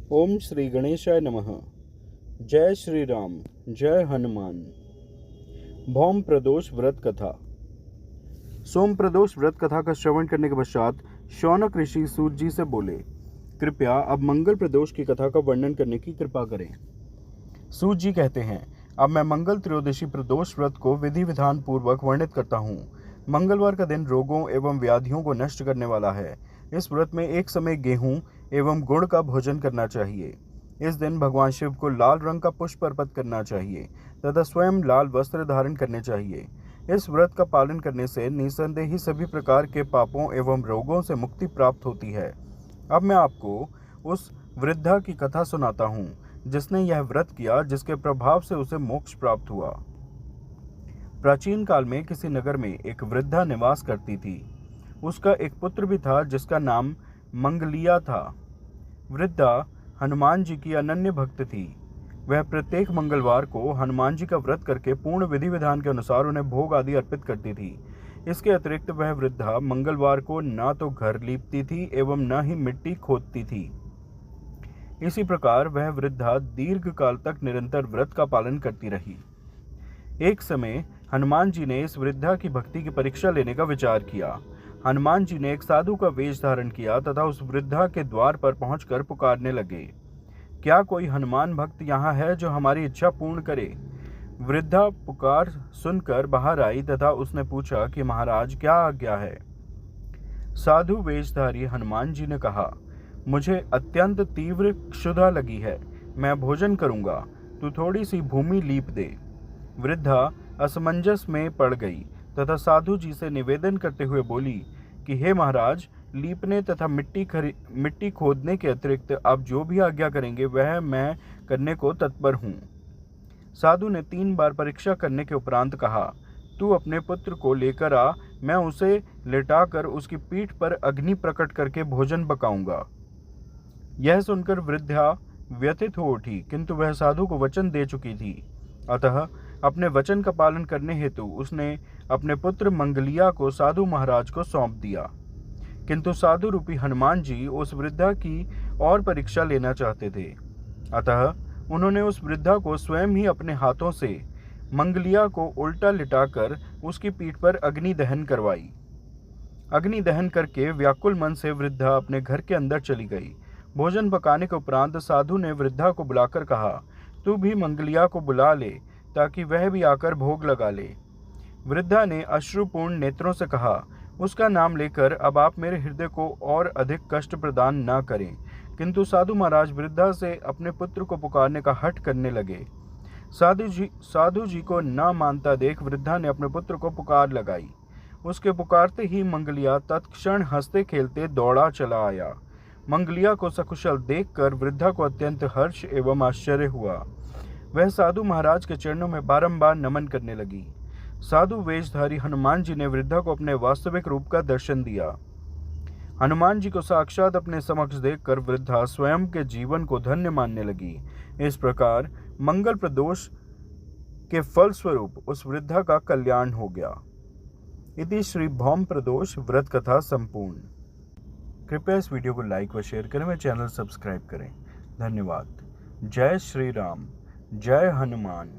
ओम श्री गणेशाय नमः। जय श्री राम, जय हनुमान। भौम प्रदोष व्रत कथा। सोम प्रदोष व्रत कथा का श्रवण करने के पश्चात शौनक ऋषि सूत जी से बोले, कृपया अब मंगल प्रदोष की कथा का वर्णन करने की कृपा करें। सूत जी कहते हैं, अब मैं मंगल त्रयोदशी प्रदोष व्रत को विधि विधान पूर्वक वर्णित करता हूँ। मंगलवार का दिन रोगों एवं व्याधियों को नष्ट करने वाला है। इस व्रत में एक समय गेहूं एवं गुड़ का भोजन करना चाहिए। इस दिन भगवान शिव को लाल रंग का पुष्प अर्पित करना चाहिए तथा स्वयं लाल वस्त्र धारण करने चाहिए। इस व्रत का पालन करने से निसंदेह ही सभी प्रकार के पापों एवं रोगों से मुक्ति प्राप्त होती है। अब मैं आपको उस वृद्धा की कथा सुनाता हूँ जिसने यह व्रत किया, जिसके प्रभाव से उसे मोक्ष प्राप्त हुआ। प्राचीन काल में किसी नगर में एक वृद्धा निवास करती थी। उसका एक पुत्र भी था जिसका नाम मंगलिया था। वृद्धा हनुमान जी की अनन्य भक्त थी। वह प्रत्येक मंगलवार को हनुमान जी का व्रत करके पूर्ण विधि विधान के अनुसार उन्हें भोग आदि अर्पित करती थी। इसके अतिरिक्त वह वृद्धा मंगलवार को न तो घर लीपती थी एवं न ही मिट्टी खोदती थी। इसी प्रकार वह वृद्धा दीर्घ काल तक निरंतर व्रत का पालन करती रही। एक समय हनुमान जी ने इस वृद्धा की भक्ति की परीक्षा लेने का विचार किया। हनुमान जी ने एक साधु का वेश धारण किया तथा उस वृद्धा के द्वार पर पहुंचकर पुकारने लगे, क्या कोई हनुमान भक्त यहाँ है जो हमारी इच्छा पूर्ण करे? वृद्धा पुकार सुनकर बाहर आई तथा उसने पूछा कि महाराज, क्या आज्ञा है? साधु वेशधारी हनुमान जी ने कहा, मुझे अत्यंत तीव्र क्षुधा लगी है, मैं भोजन करूंगा, तू थोड़ी सी भूमि लीप दे। वृद्धा असमंजस में पड़ गई तथा साधु जी से निवेदन करते हुए बोली कि हे महाराज, लीपने तथा मिट्टी खोदने के अतिरिक्त आप जो भी आज्ञा करेंगे वह मैं करने को तत्पर हूँ। साधु ने 3 बार परीक्षा करने के उपरांत कहा, तू अपने पुत्र को लेकर आ, मैं उसे लेटाकर उसकी पीठ पर अग्नि प्रकट करके भोजन पकाऊंगा। यह सुनकर वृद्धा व्यथित हो उठी, किंतु वह साधु को वचन दे चुकी थी। अतः अपने वचन का पालन करने हेतु उसने अपने पुत्र मंगलिया को साधु महाराज को सौंप दिया। किंतु साधु रूपी हनुमान जी उस वृद्धा की और परीक्षा लेना चाहते थे। अतः उन्होंने उस वृद्धा को स्वयं ही अपने हाथों से मंगलिया को उल्टा लिटाकर उसकी पीठ पर अग्नि दहन करवाई। अग्नि दहन करके व्याकुल मन से वृद्धा अपने घर के अंदर चली गई। भोजन पकाने के उपरांत साधु ने वृद्धा को बुलाकर कहा, तू भी मंगलिया को बुला ले ताकि वह भी आकर भोग लगा ले। वृद्धा ने अश्रुपूर्ण नेत्रों से कहा, उसका नाम लेकर अब आप मेरे हृदय को और अधिक कष्ट प्रदान न करें। किंतु साधु महाराज वृद्धा से अपने पुत्र को पुकारने का हठ करने लगे। साधु जी को न मानता देख वृद्धा ने अपने पुत्र को पुकार लगाई। उसके पुकारते ही मंगलिया तत्क्षण हंसते खेलते दौड़ा चला आया। मंगलिया को सकुशल देखकर वृद्धा को अत्यंत हर्ष एवं आश्चर्य हुआ। वह साधु महाराज के चरणों में बारंबार नमन करने लगी। साधु वेशधारी हनुमान जी ने वृद्धा को अपने वास्तविक रूप का दर्शन दिया। हनुमान जी को साक्षात अपने समक्ष देखकर वृद्धा स्वयं के जीवन को धन्य मानने लगी। इस प्रकार मंगल प्रदोष के फल स्वरूप उस वृद्धा का कल्याण हो गया। इति श्री भौम प्रदोष व्रत कथा संपूर्ण। कृपया इस वीडियो को लाइक व शेयर करें, मेरे चैनल सब्सक्राइब करें। धन्यवाद। जय श्री राम, जय हनुमान।